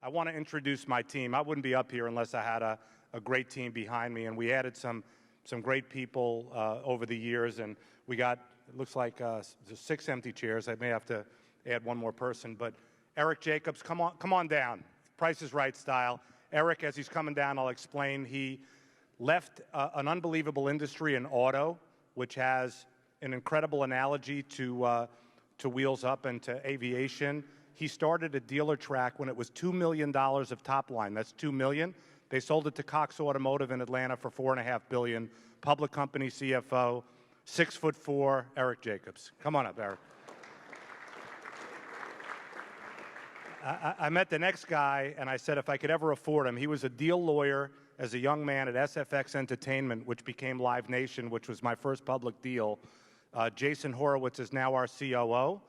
I want to introduce my team. I wouldn't be up here unless I had a great team behind me, and we added some great people over the years, and we got, it looks like 6 empty chairs. I may have to add one more person, but Eric Jacobs, come on down. Price is Right style. Eric, as he's coming down, I'll explain. He left an unbelievable industry in auto, which has an incredible analogy to Wheels Up and to aviation. He started a dealer track when it was $2 million of top line. That's $2 million. They sold it to Cox Automotive in Atlanta for $4.5 billion. Public company CFO, 6'4", Eric Jacobs. Come on up, Eric. I met the next guy, and I said if I could ever afford him. He was a deal lawyer as a young man at SFX Entertainment, which became Live Nation, which was my first public deal. Jason Horowitz is now our COO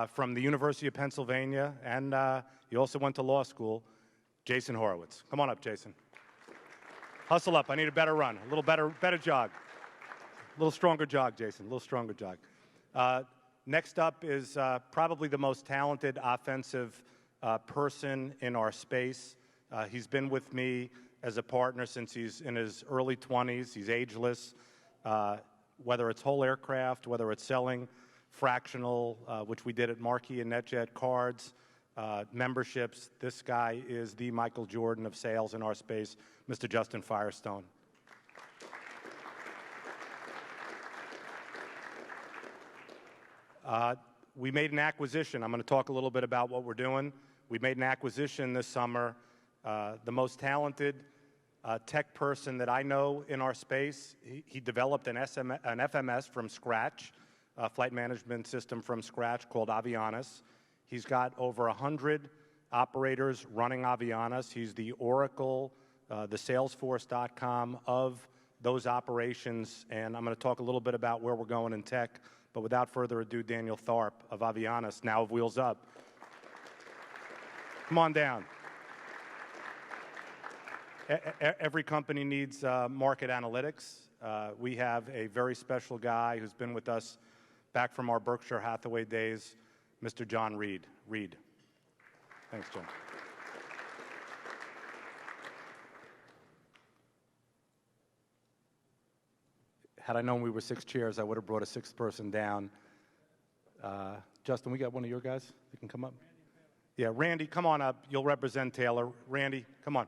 from the University of Pennsylvania, and he also went to law school. Jason Horowitz. Come on up, Jason. Hustle up. I need a better run, a little better jog. A little stronger jog, Jason, a little stronger jog. Next up is probably the most talented offensive person in our space. He's been with me as a partner since he's in his early 20s. He's ageless. Whether it's whole aircraft, whether it's selling fractional, which we did at Marquee and NetJet cards, memberships, this guy is the Michael Jordan of sales in our space, Mr. Justin Firestone. We made an acquisition. I'm going to talk a little bit about what we're doing. We made an acquisition this summer. The most talented tech person that I know in our space. He developed an FMS from scratch, a flight management system from scratch called Avianis. He's got over 100 operators running Avianis. He's the Oracle, the Salesforce.com of those operations, and I'm going to talk a little bit about where we're going in tech. But without further ado, Daniel Tharp of Avianis, now of Wheels Up. Come on down. Every company needs market analytics. We have a very special guy who's been with us back from our Berkshire Hathaway days, Mr. John Reed. Reed. Thanks, John. Had I known we were 6 chairs, I would have brought a 6th person down. Justin, we got one of your guys? You can come up. Yeah, Randy, come on up. You'll represent Taylor. Randy, come on.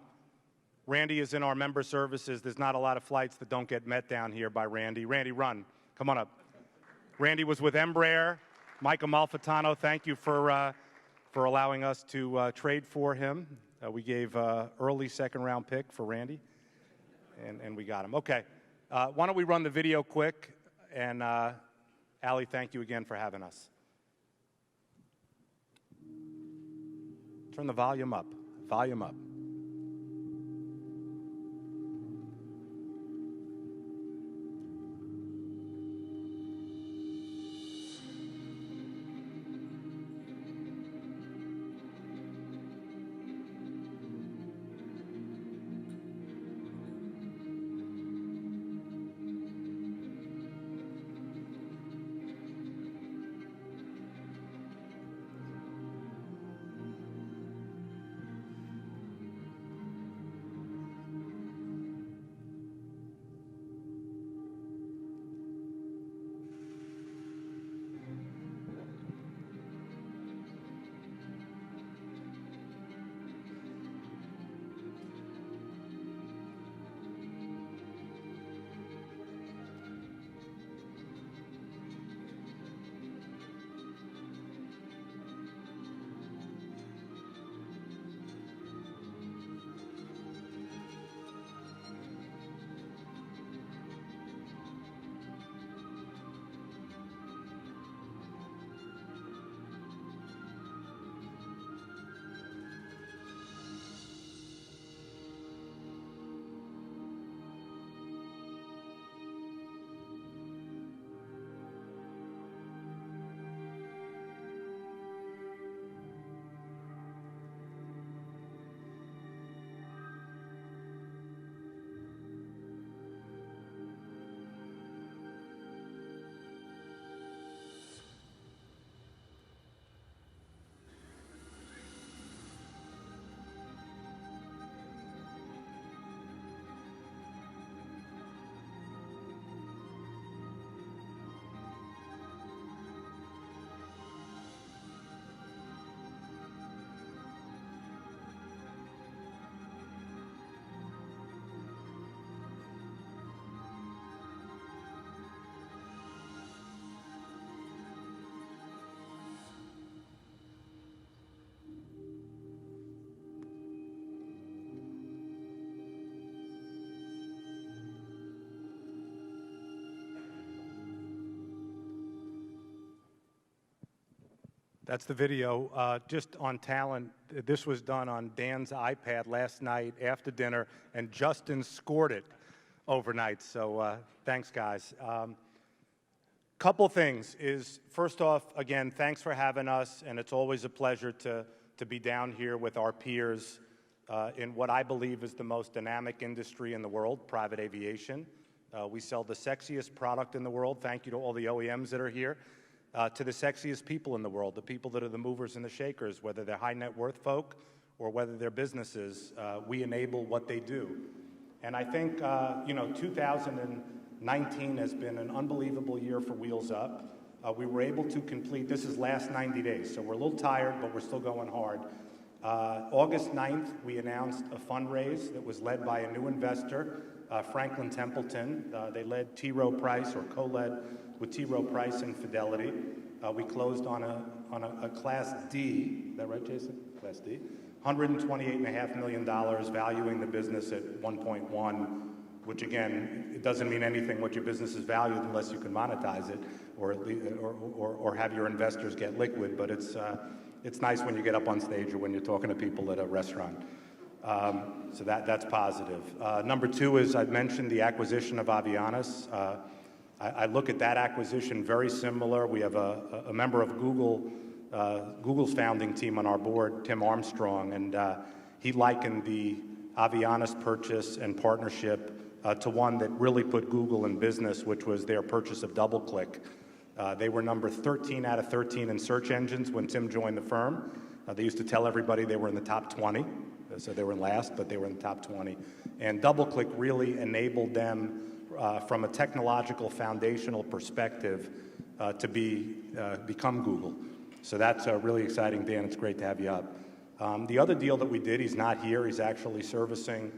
Randy is in our member services. There's not a lot of flights that don't get met down here by Randy. Randy, run. Come on up. Randy was with Embraer. Michael Malfitano, thank you for allowing us to trade for him. We gave early second-round pick for Randy, and we got him. Okay. Why don't we run the video quick? And Ali, thank you again for having us. Turn the volume up. Volume up. That's the video. Just on talent, this was done on Dan's iPad last night after dinner, and Justin scored it overnight. So thanks, guys. Couple things is, first off, again, thanks for having us, and it's always a pleasure to be down here with our peers in what I believe is the most dynamic industry in the world, private aviation. We sell the sexiest product in the world. Thank you to all the OEMs that are here. To the sexiest people in the world, the people that are the movers and the shakers, whether they're high net worth folk or whether they're businesses, we enable what they do. And I think, 2019 has been an unbelievable year for Wheels Up. We were able to complete, this is last 90 days, so we're a little tired, but we're still going hard. August 9th, we announced a fundraise that was led by a new investor, Franklin Templeton. They led T. Rowe Price, or co-led with T. Rowe Price and Fidelity. We closed on a Class D, is that right, Jason? Class D? $128.5 million, valuing the business at 1.1, which again, it doesn't mean anything what your business is valued unless you can monetize it or have your investors get liquid, but it's nice when you get up on stage or when you're talking to people at a restaurant. So that's positive. Number two is, I've mentioned the acquisition of Avianis. I look at that acquisition very similar. We have a member of Google's founding team on our board, Tim Armstrong, and he likened the Avianis purchase and partnership to one that really put Google in business, which was their purchase of DoubleClick. They were number 13 out of 13 in search engines when Tim joined the firm. They used to tell everybody they were in the top 20, so they were last, but they were in the top 20. And DoubleClick really enabled them from a technological foundational perspective to become Google. So that's really exciting, Dan. It's great to have you up. The other deal that we did, he's not here, he's actually servicing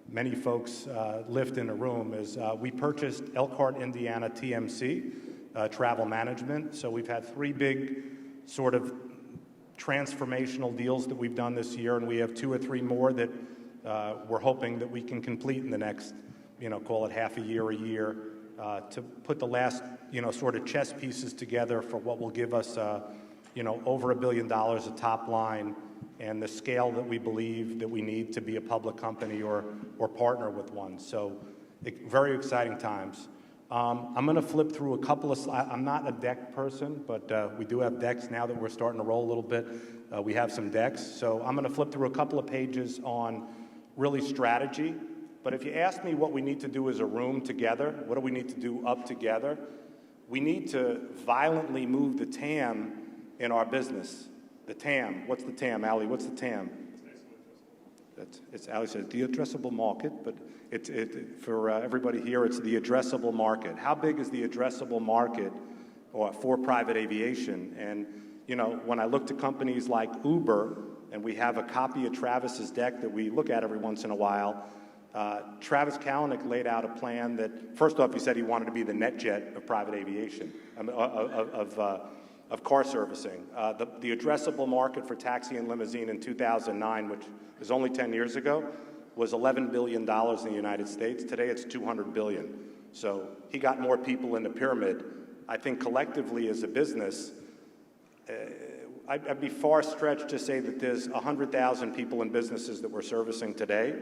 many folks lift in the room, is we purchased Elkhart, Indiana TMC, Travel Management. So we've had three big sort of transformational deals that we've done this year, and we have 2 or 3 more that we're hoping that we can complete in the next, call it half a year, to put the last, sort of chess pieces together for what will give us, over $1 billion of top line and the scale that we believe that we need to be a public company or partner with one. So very exciting times. I'm going to flip through a couple of slides. I'm not a deck person, but we do have decks now that we're starting to roll a little bit. We have some decks. So I'm going to flip through a couple of pages on really strategy. But if you ask me what we need to do as a room together, what do we need to do up together? We need to violently move the TAM in our business. The TAM. What's the TAM, Ali? What's the TAM? It's Ali says the addressable market, but for everybody here, it's the addressable market. How big is the addressable market for private aviation? And when I look to companies like Uber, and we have a copy of Travis's deck that we look at every once in a while. Travis Kalanick laid out a plan that, first off, he said he wanted to be the NetJet of private aviation, of car servicing. The addressable market for taxi and limousine in 2009, which was only 10 years ago, was $11 billion in the United States. Today it's $200 billion. So he got more people in the pyramid. I think collectively as a business, I'd be far stretched to say that there's 100,000 people in businesses that we're servicing today.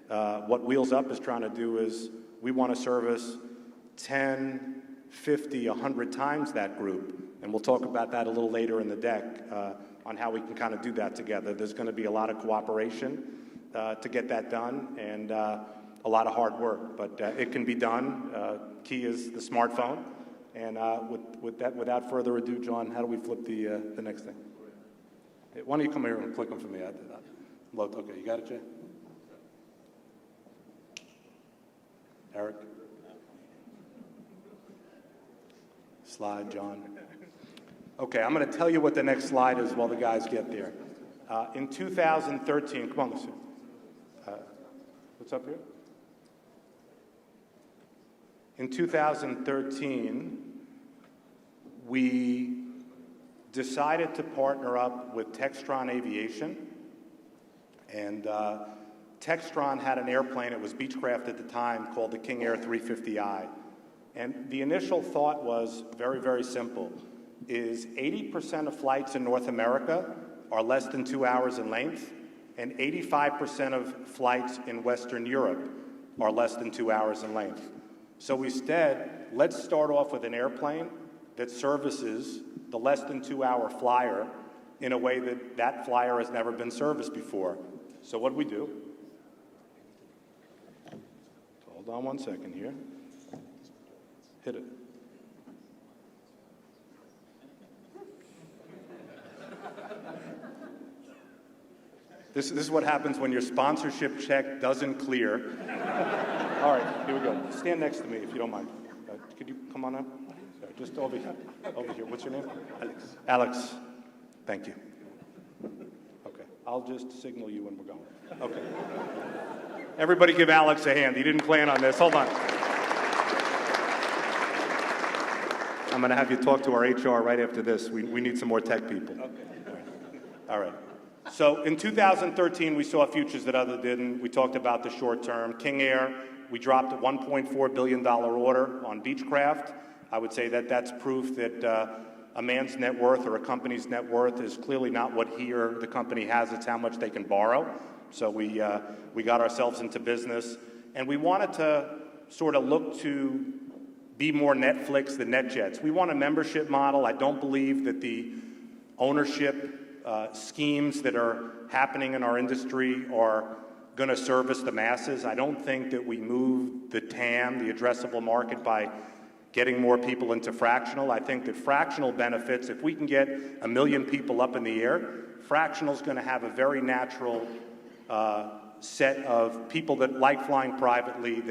What Wheels Up is trying to do is we want to service 10, 50, 100 times that group. And we'll talk about that a little later in the deck on how we can kind of do that together. There's going to be a lot of cooperation to get that done and a lot of hard work. But it can be done. Key is the smartphone. And without further ado, John, how do we flip the next thing? Hey, why don't you come here and click them for me? Okay, you got it, Jay? Eric? Slide, John. Okay, I'm going to tell you what the next slide is while the guys get there. In 2013, come on, listen. What's up here? In 2013, we decided to partner up with Textron Aviation, and Textron had an airplane, it was Beechcraft at the time, called the King Air 350i. And the initial thought was very, very simple. is 80% of flights in North America are less than 2 hours in length, and 85% of flights in Western Europe are less than 2 hours in length. So instead, let's start off with an airplane that services the less than 2 hour flyer in a way that that flyer has never been serviced before. So what do we do? Hold on one second here. Hit it. This is what happens when your sponsorship check doesn't clear. All right, here we go. Stand next to me if you don't mind. Could you come on up? Sorry, just over here. Over here. What's your name? Alex. Alex. Thank you. Okay, I'll just signal you when we're going. Okay. Everybody give Alex a hand. He didn't plan on this. Hold on. I'm going to have you talk to our HR right after this. We need some more tech people. Okay. All right. So in 2013, we saw futures that others didn't. We talked about the short term. King Air, we dropped a $1.4 billion order on Beechcraft. I would say that that's proof that a man's net worth or a company's net worth is clearly not what he or the company has, it's how much they can borrow. So we got ourselves into business, and we wanted to sort of look to be more Netflix than NetJets. We want a membership model. I don't believe that the ownership schemes that are happening in our industry are going to service the masses. I don't think that we move the TAM, the addressable market, by getting more people into fractional. I think that fractional benefits, if we can get 1 million people up in the air, fractional is going to have a very natural set of people that like flying privately,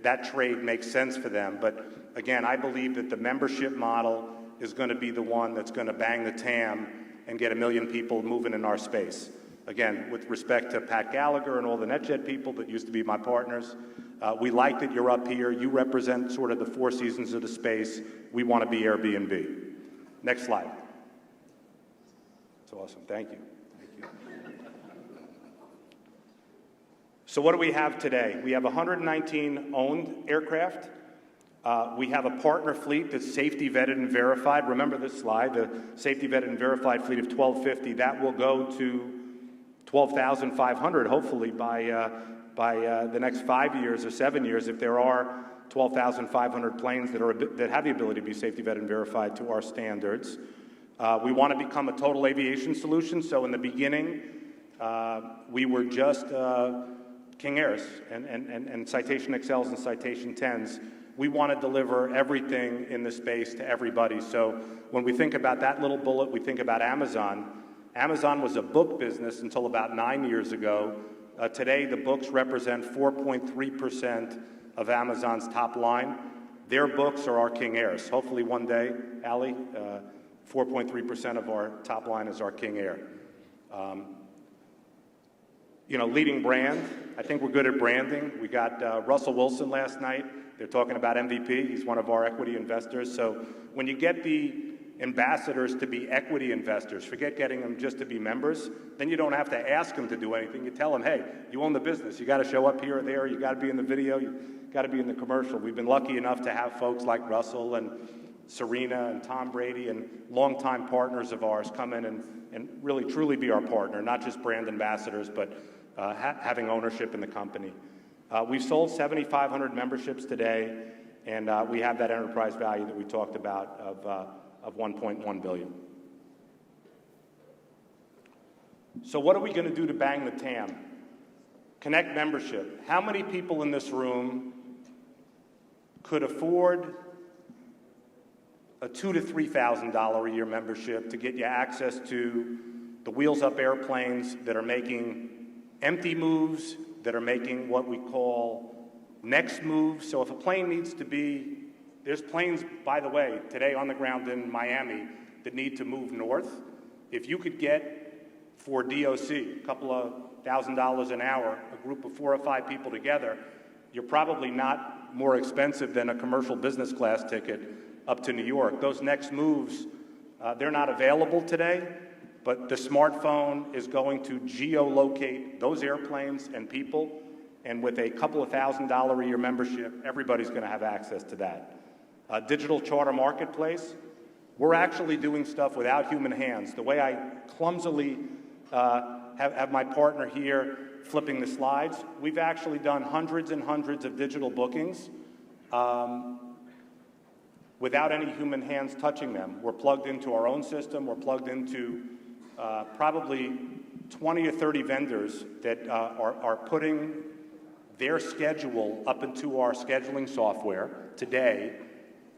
that trade makes sense for them. But again, I believe that the membership model is going to be the one that's going to bang the TAM and get 1 million people moving in our space. Again, with respect to Pat Gallagher and all the NetJet people that used to be my partners, we like that you're up here. You represent sort of the four seasons of the space. We want to be Airbnb. Next slide. That's awesome. Thank you. Thank you. So what do we have today? We have 119 owned aircraft. We have a partner fleet that's safety vetted and verified. Remember this slide, the safety vetted and verified fleet of 1250. That will go to 12,500, hopefully, by the next 5 years or 7 years, if there are 12,500 planes that have the ability to be safety vetted and verified to our standards. We want to become a total aviation solution. So in the beginning, we were just King Airs and Citation XLs and Citation 10s. We want to deliver everything in the space to everybody. So when we think about that little bullet, we think about Amazon. Amazon was a book business until about 9 years ago. Today, the books represent 4.3% of Amazon's top line. Their books are our King Airs. Hopefully one day, Allie, 4.3% of our top line is our King Air. Leading brand, I think we're good at branding. We got Russell Wilson last night. They're talking about MVP. He's one of our equity investors. So when you get the ambassadors to be equity investors, forget getting them just to be members, then you don't have to ask them to do anything. You tell them, hey, you own the business. You got to show up here or there. You got to be in the video. You got to be in the commercial. We've been lucky enough to have folks like Russell and Serena and Tom Brady and longtime partners of ours come in and really truly be our partner, not just brand ambassadors, but having ownership in the company. We've sold 7,500 memberships today, and we have that enterprise value that we talked about of $1.1 billion. So what are we going to do to bang the TAM? Connect membership. How many people in this room could afford a $2,000 to $3,000 a year membership to get you access to the wheels up airplanes that are making empty moves, that are making what we call next moves? So if a plane needs to be, there's planes, by the way, today on the ground in Miami that need to move north. If you could get, for DOC, a couple of $1,000 an hour, a group of 4 or 5 people together, you're probably not more expensive than a commercial business class ticket up to New York. Those next moves, they're not available today, but the smartphone is going to geolocate those airplanes and people, and with a couple of $1,000 a year membership, everybody's going to have access to that. Digital charter marketplace. We're actually doing stuff without human hands. The way I clumsily have my partner here flipping the slides, we've actually done hundreds and hundreds of digital bookings without any human hands touching them. We're plugged into our own system. We're plugged into probably 20 or 30 vendors that are putting their schedule up into our scheduling software today.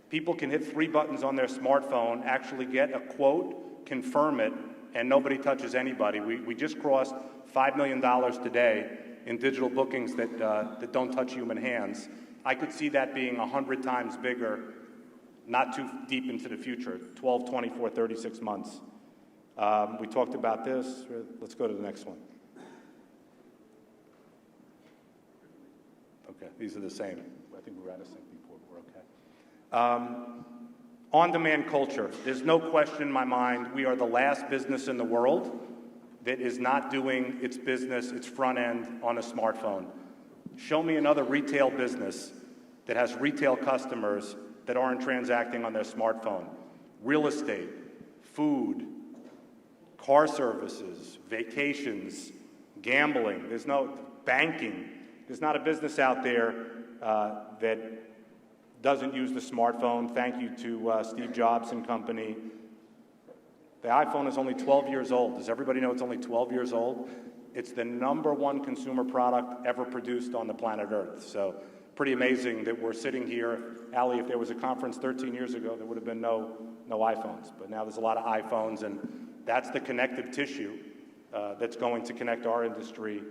People can hit 3 buttons on their smartphone, actually get a quote, confirm it, and nobody touches anybody. We just crossed $5 million today in digital bookings that don't touch human hands. I could see that being 100 times bigger, not too deep into the future, 12, 24, 36 months. We talked about this. Let's go to the next one. Okay, these are the same. I think we were out of sync before, but we're okay. On-demand culture. There's no question in my mind we are the last business in the world that is not doing its business, its front end, on a smartphone. Show me another retail business that has retail customers that aren't transacting on their smartphone. Real estate, food, car services, vacations, gambling. There's no banking. There's not a business out there that doesn't use the smartphone. Thank you to Steve Jobs and company. The iPhone is only 12 years old. Does everybody know it's only 12 years old? It's the #1 consumer product ever produced on the planet Earth. So pretty amazing that we're sitting here. Ali, if there was a conference 13 years ago, there would have been no iPhones. But now there's a lot of iPhones, and that's the connective tissue that's going to connect our industry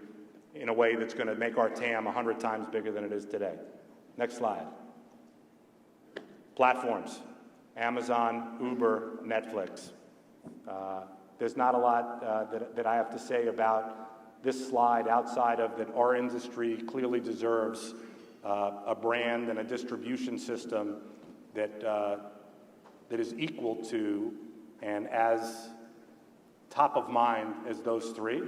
in a way that's going to make our TAM 100 times bigger than it is today. Next slide. Platforms. Amazon, Uber, Netflix. There's not a lot that I have to say about this slide outside of that our industry clearly deserves a brand and a distribution system that is equal to and as top of mind as those three.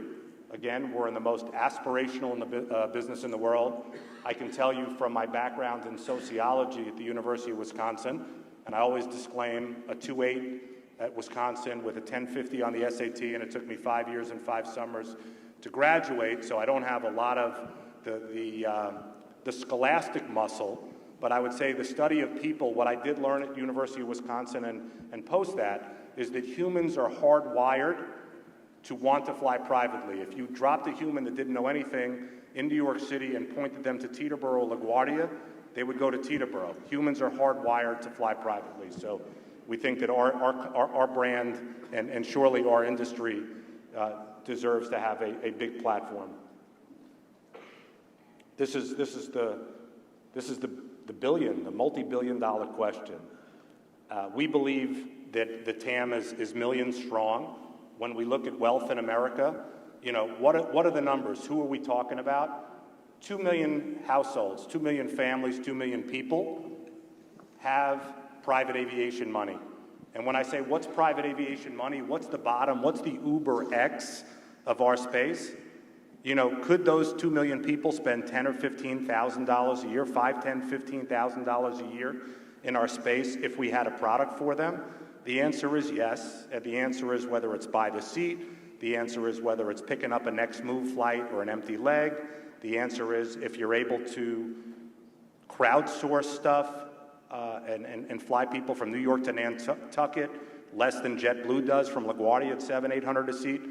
Again, we're in the most aspirational in the business in the world. I can tell you from my background in sociology at the University of Wisconsin, and I always disclaim a 2.8 at Wisconsin with a 1050 on the SAT, and it took me 5 years and 5 summers to graduate, so I don't have a lot of the scholastic muscle, but I would say the study of people, what I did learn at the University of Wisconsin and post that, is that humans are hardwired to want to fly privately. If you dropped a human that didn't know anything in New York City and pointed them to Teterboro or LaGuardia, they would go to Teterboro. Humans are hardwired to fly privately. So we think that our brand and surely our industry deserves to have a big platform. This is the multi-billion-dollar question. We believe that the TAM is millions strong. When we look at wealth in America, you know, what are the numbers? Who are we talking about? 2 million households, 2 million families, 2 million people have private aviation money. And when I say what's private aviation money, what's the bottom, what's the Uber X of our space? You know, could those 2 million people spend $10,000 or $15,000 a year, $5,000, $10,000, $15,000 a year in our space if we had a product for them? The answer is yes. And the answer is whether it's by the seat. The answer is whether it's picking up a next move flight or an empty leg. The answer is if you're able to crowdsource stuff and fly people from New York to Nantucket less than JetBlue does from LaGuardia at $700, $800 a seat.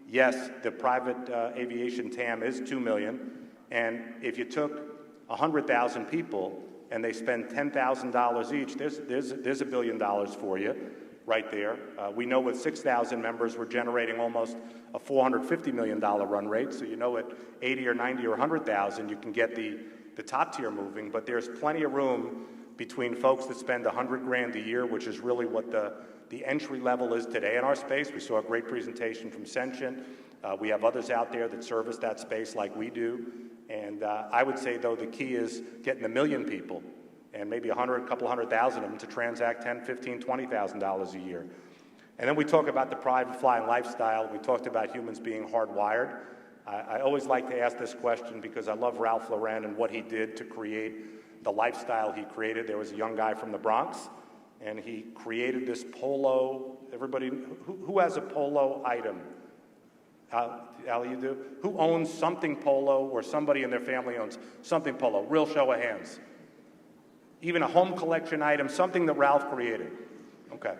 Yes, the private aviation TAM is 2 million. And if you took 100,000 people and they spend $10,000 each, there's $1 billion for you right there. We know with 6,000 members, we're generating almost a $450 million run rate. So you know at 80 or 90 or 100,000, you can get the top tier moving. But there's plenty of room between folks that spend 100 grand a year, which is really what the entry level is today in our space. We saw a great presentation from Sentient. We have others out there that service that space like we do. And I would say, though, the key is getting 1 million people and maybe a couple 100,000 of them to transact $10,000, $15,000, $20,000 a year. And then we talk about the private flying lifestyle. We talked about humans being hardwired. I always like to ask this question because I love Ralph Lauren and what he did to create the lifestyle he created. There was a young guy from the Bronx and he created this polo. Everybody, who has a polo item? Ali, you do? Who owns something polo, or somebody in their family owns something polo? Real show of hands. Even a home collection item, something that Ralph created. Okay.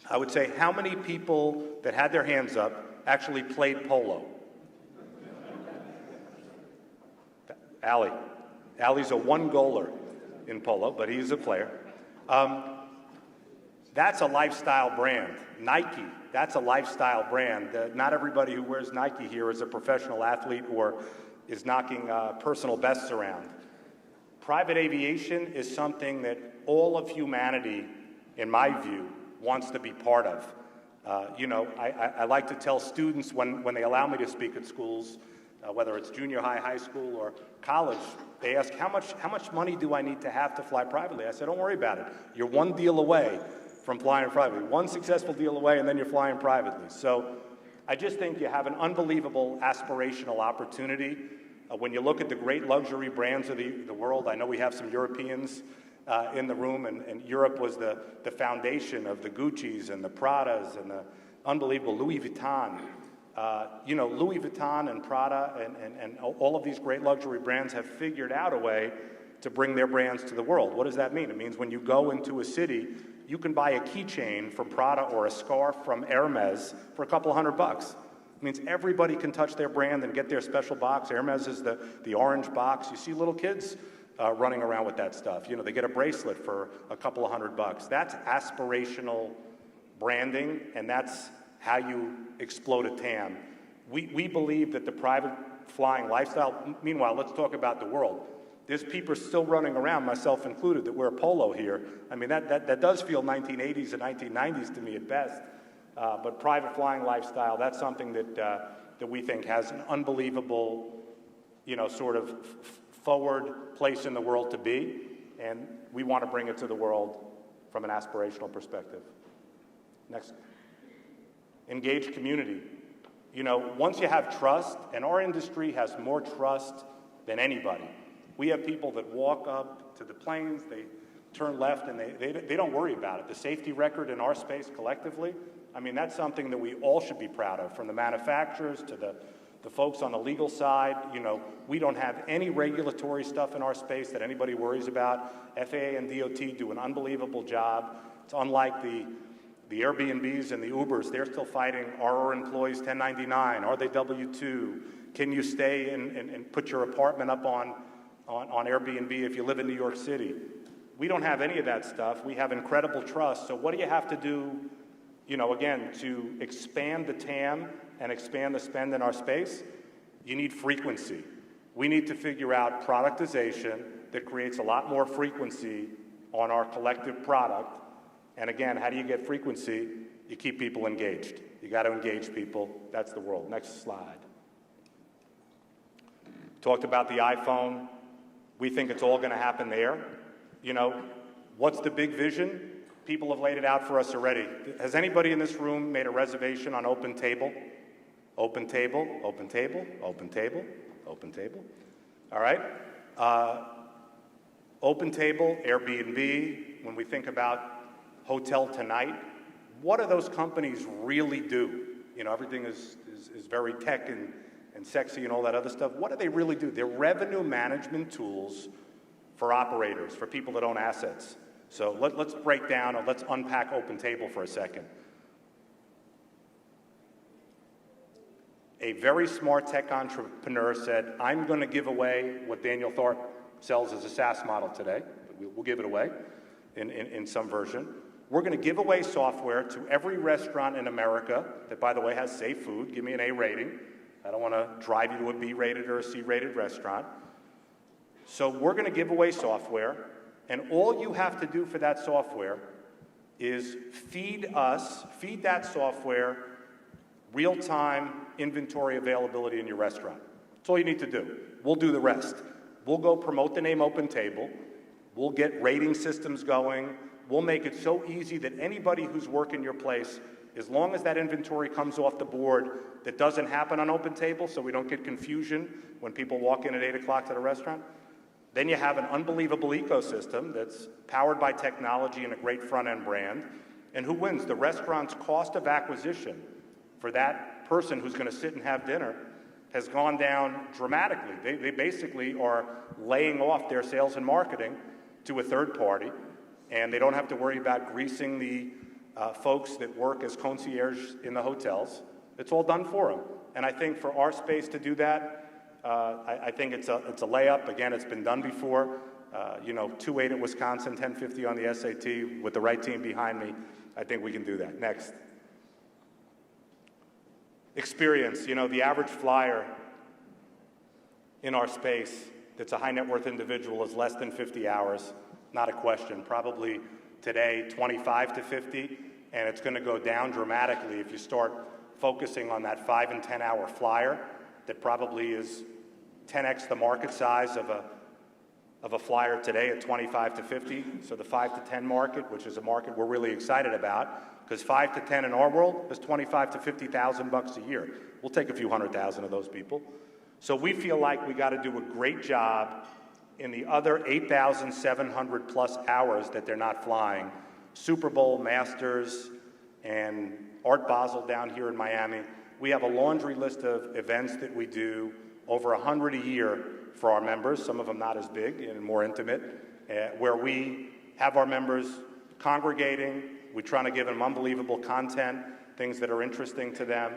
I would say, how many people that had their hands up actually played polo? Ali. Ali's a one-goaler in polo, but he's a player. That's a lifestyle brand. Nike, that's a lifestyle brand. Not everybody who wears Nike here is a professional athlete or is knocking personal bests around. Private aviation is something that all of humanity, in my view, wants to be part of. I like to tell students when they allow me to speak at schools, whether it's junior high, high school, or college, they ask, how much money do I need to have to fly privately? I said, don't worry about it. You're one deal away from flying privately. One successful deal away, and then you're flying privately. So I just think you have an unbelievable aspirational opportunity. When you look at the great luxury brands of the world, I know we have some Europeans in the room, and Europe was the foundation of the Gucci's and the Pradas and the unbelievable Louis Vuitton. Louis Vuitton and Prada and all of these great luxury brands have figured out a way to bring their brands to the world. What does that mean? It means when you go into a city, you can buy a keychain from Prada or a scarf from Hermes for a couple $100. It means everybody can touch their brand and get their special box. Hermes is the orange box. You see little kids running around with that stuff. They get a bracelet for a couple $100. That's aspirational branding, and that's how you explode a TAM. We believe that the private flying lifestyle, meanwhile, let's talk about the world. There's people still running around, myself included, that wear polo here. I mean, that does feel 1980s and 1990s to me at best. But private flying lifestyle, that's something that we think has an unbelievable, sort of forward place in the world to be. And we want to bring it to the world from an aspirational perspective. Next. Engaged community. Once you have trust, and our industry has more trust than anybody. We have people that walk up to the planes, they turn left, and they don't worry about it. The safety record in our space collectively, I mean, that's something that we all should be proud of, from the manufacturers to the folks on the legal side. We don't have any regulatory stuff in our space that anybody worries about. FAA and DOT do an unbelievable job. It's unlike the Airbnbs and the Ubers. They're still fighting, are our employees 1099? Are they W-2? Can you stay and put your apartment up on Airbnb if you live in New York City? We don't have any of that stuff. We have incredible trust. So what do you have to do, again, to expand the TAM and expand the spend in our space? You need frequency. We need to figure out productization that creates a lot more frequency on our collective product. And again, how do you get frequency? You keep people engaged. You got to engage people. That's the world. Next slide. Talked about the iPhone. We think it's all going to happen there. What's the big vision? People have laid it out for us already. Has anybody in this room made a reservation on Open Table? Open Table, Open Table, Open Table, Open Table. All right. Open Table, Airbnb. When we think about Hotel Tonight, what do those companies really do? Everything is very tech and sexy and all that other stuff. What do they really do? They're revenue management tools for operators, for people that own assets. So let's break down, or let's unpack Open Table for a second. A very smart tech entrepreneur said, I'm going to give away what Daniel Thorpe sells as a SaaS model today. We'll give it away in some version. We're going to give away software to every restaurant in America that, by the way, has safe food. Give me an A rating. I don't want to drive you to a B-rated or a C-rated restaurant. So we're going to give away software, and all you have to do for that software is feed that software real-time inventory availability in your restaurant. That's all you need to do. We'll do the rest. We'll go promote the name Open Table. We'll get rating systems going. We'll make it so easy that anybody who's working your place, as long as that inventory comes off the board, that doesn't happen on Open Table, so we don't get confusion when people walk in at 8 o'clock to the restaurant, Then you have an unbelievable ecosystem that's powered by technology and a great front-end brand. And who wins? The restaurant's cost of acquisition for that person who's going to sit and have dinner has gone down dramatically. They basically are laying off their sales and marketing to a third party, and they don't have to worry about greasing the folks that work as concierge in the hotels. It's all done for them. And I think for our space to do that, I think it's a layup. Again, it's been done before. 2.8 at Wisconsin, 10.50 on the SAT. With the right team behind me, I think we can do that. Next. Experience. The average flyer in our space that's a high net worth individual is less than 50 hours. Not a question. Probably today, 25 to 50, and it's going to go down dramatically if you start focusing on that 5 and 10 hour flyer that probably is 10x the market size of a flyer today at 25 to 50. So the 5 to 10 market, which is a market we're really excited about, because 5 to 10 in our world is 25 to 50,000 bucks a year. We'll take a few 100,000 of those people. So we feel like we got to do a great job in the other 8,700 plus hours that they're not flying. Super Bowl, Masters, and Art Basel down here in Miami. We have a laundry list of events that we do, over 100 a year for our members, some of them not as big and more intimate, where we have our members congregating. We're trying to give them unbelievable content, things that are interesting to them.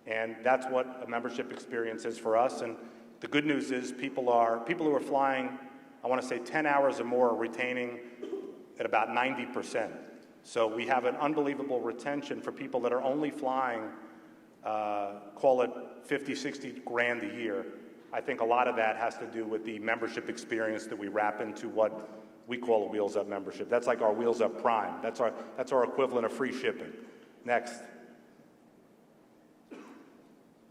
And that's what a membership experience is for us. And the good news is people who are flying, I want to say 10 hours or more, are retaining at about 90%. So we have an unbelievable retention for people that are only flying, call it 50, 60 grand a year. I think a lot of that has to do with the membership experience that we wrap into what we call a Wheels Up membership. That's like our Wheels Up Prime. That's our equivalent of free shipping. Next.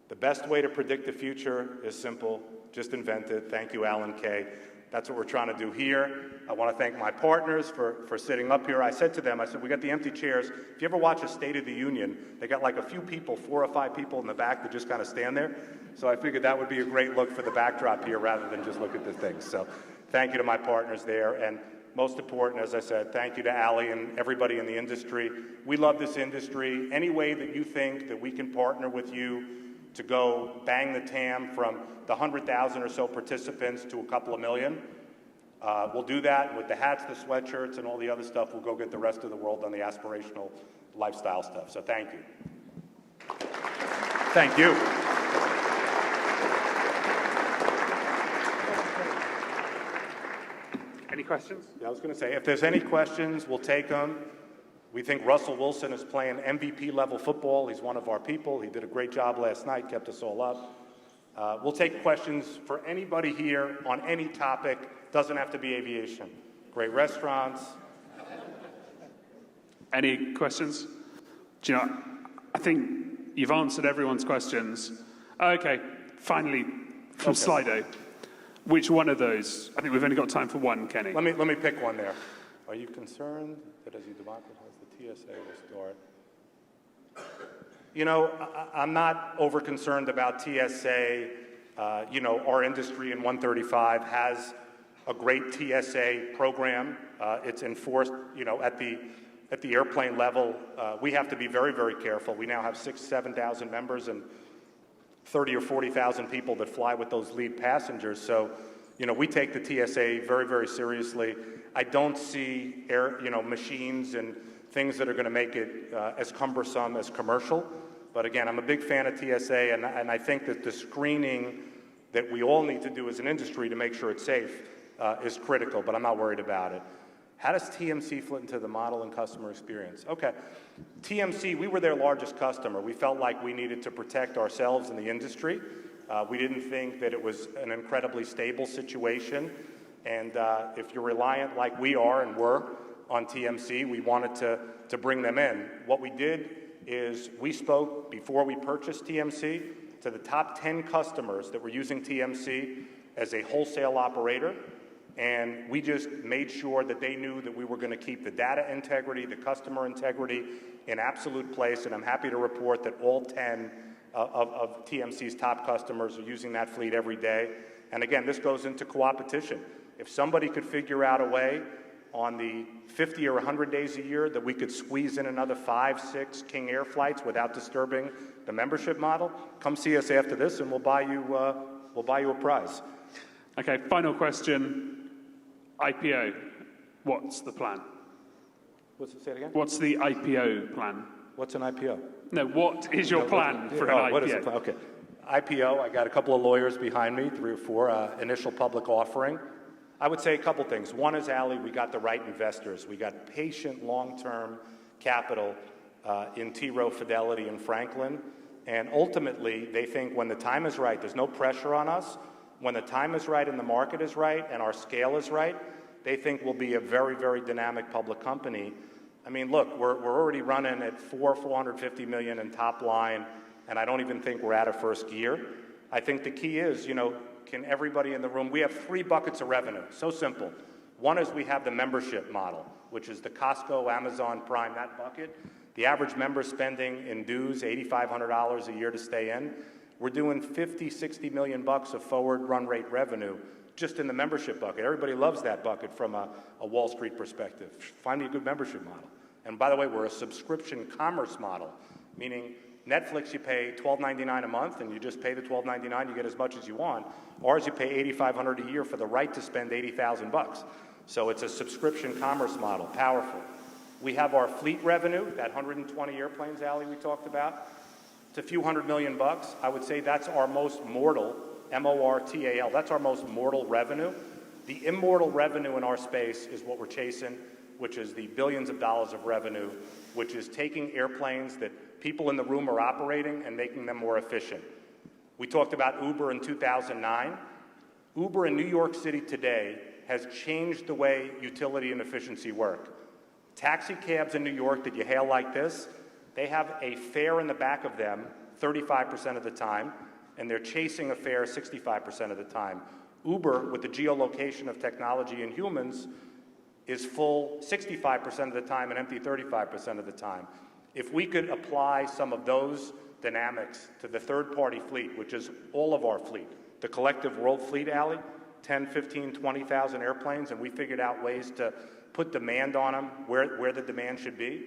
The best way to predict the future is simple. Just invent it. Thank you, Alan Kay. That's what we're trying to do here. I want to thank my partners for sitting up here. I said to them, we got the empty chairs. If you ever watch a State of the Union, they got like a few people, 4 or 5 people in the back that just kind of stand there. So I figured that would be a great look for the backdrop here rather than just look at the things. So thank you to my partners there. And most important, as I said, thank you to Ali and everybody in the industry. We love this industry. Any way that you think that we can partner with you to go bang the TAM from the 100,000 or so participants to a couple of million, we'll do that. With the hats, the sweatshirts, and all the other stuff, we'll go get the rest of the world on the aspirational lifestyle stuff. So thank you. Thank you. Any questions? Yeah, I was going to say, if there's any questions, we'll take them. We think Russell Wilson is playing MVP-level football. He's one of our people. He did a great job last night, kept us all up. We'll take questions for anybody here on any topic. Doesn't have to be aviation. Great restaurants. Any questions? Do you know, I think you've answered everyone's questions. Okay, finally, from Slido. Which one of those? I think we've only got time for one, Kenny. Let me pick one there. Are you concerned that as you democratize the TSA will start? I'm not over concerned about TSA. Our industry in 135 has a great TSA program. It's enforced, at the airplane level. We have to be very, very careful. We now have 6,000, 7,000 members and 30 or 40,000 people that fly with those lead passengers. So, we take the TSA very, very seriously. I don't see machines and things that are going to make it as cumbersome as commercial. But again, I'm a big fan of TSA, and I think that the screening that we all need to do as an industry to make sure it's safe is critical, but I'm not worried about it. How does TMC fit into the model and customer experience? Okay, TMC, we were their largest customer. We felt like we needed to protect ourselves in the industry. We didn't think that it was an incredibly stable situation. And if you're reliant like we are and were on TMC, we wanted to bring them in. What we did is we spoke, before we purchased TMC, to the top 10 customers that were using TMC as a wholesale operator. And we just made sure that they knew that we were going to keep the data integrity, the customer integrity in absolute place. And I'm happy to report that all 10 of TMC's top customers are using that fleet every day. and again, this goes into coopetition. If somebody could figure out a way on the 50 or 100 days a year that we could squeeze in another 5, 6 King Air flights without disturbing the membership model, come see us after this and we'll buy you a prize. Okay, final question. IPO. What's the plan? Say it again? What's the IPO plan? What's an IPO? No, what is your plan for an IPO? What is the plan? Okay. IPO, I got a couple of lawyers behind me, 3 or 4, initial public offering. I would say a couple things. One is, Ali, we got the right investors. We got patient, long-term capital in T. Rowe Fidelity and Franklin. And ultimately, they think when the time is right, there's no pressure on us. When the time is right and the market is right and our scale is right, they think we'll be a very, very dynamic public company. I mean, look, we're already running at $450 million in top line, and I don't even think we're out of first gear. I think the key is, can everybody in the room, we have 3 buckets of revenue, so simple. One is we have the membership model, which is the Costco, Amazon Prime, that bucket. The average member spending in dues, $8,500 a year to stay in. We're doing 50, 60 million bucks of forward run rate revenue just in the membership bucket. Everybody loves that bucket from a Wall Street perspective. Find me a good membership model. And by the way, we're a subscription commerce model, meaning Netflix, you pay $12.99 a month, and you just pay the $12.99, you get as much as you want. Ours, you pay $8,500 a year for the right to spend 80,000 bucks. So it's a subscription commerce model, powerful. We have our fleet revenue, that 120 airplanes, Ali, we talked about. It's a few $100 million bucks. I would say that's our most mortal, M-O-R-T-A-L, that's our most mortal revenue. The immortal revenue in our space is what we're chasing, which is the billions of dollars of revenue, which is taking airplanes that people in the room are operating and making them more efficient. We talked about Uber in 2009. Uber in New York City today has changed the way utility and efficiency work. Taxi cabs in New York that you hail like this, they have a fare in the back of them 35% of the time, and they're chasing a fare 65% of the time. Uber, with the geolocation of technology and humans, is full 65% of the time and empty 35% of the time. If we could apply some of those dynamics to the third-party fleet, which is all of our fleet, the collective world fleet, Ali, 10, 15, 20,000 airplanes, and we figured out ways to put demand on them where the demand should be,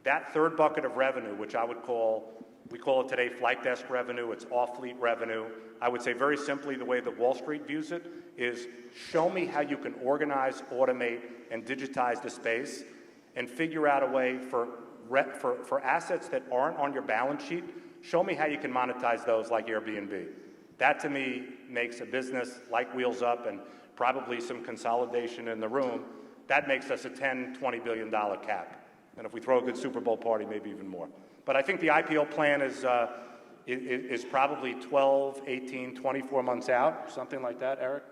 that third bucket of revenue, which I would call, we call it today flight desk revenue, it's off-fleet revenue. I would say very simply the way that Wall Street views it is show me how you can organize, automate, and digitize the space and figure out a way for assets that aren't on your balance sheet, show me how you can monetize those like Airbnb. That to me makes a business like Wheels Up and probably some consolidation in the room, that makes us a $10, $20 billion cap. And if we throw a good Super Bowl party, maybe even more. But I think the IPO plan is probably 12, 18, 24 months out, something like that, Eric?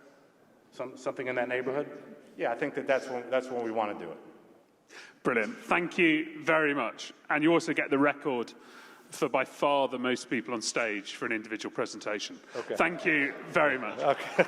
Something in that neighborhood? Yeah, I think that's when we want to do it. Brilliant. Thank you very much. And you also get the record for by far the most people on stage for an individual presentation. Okay. Thank you very much. Okay.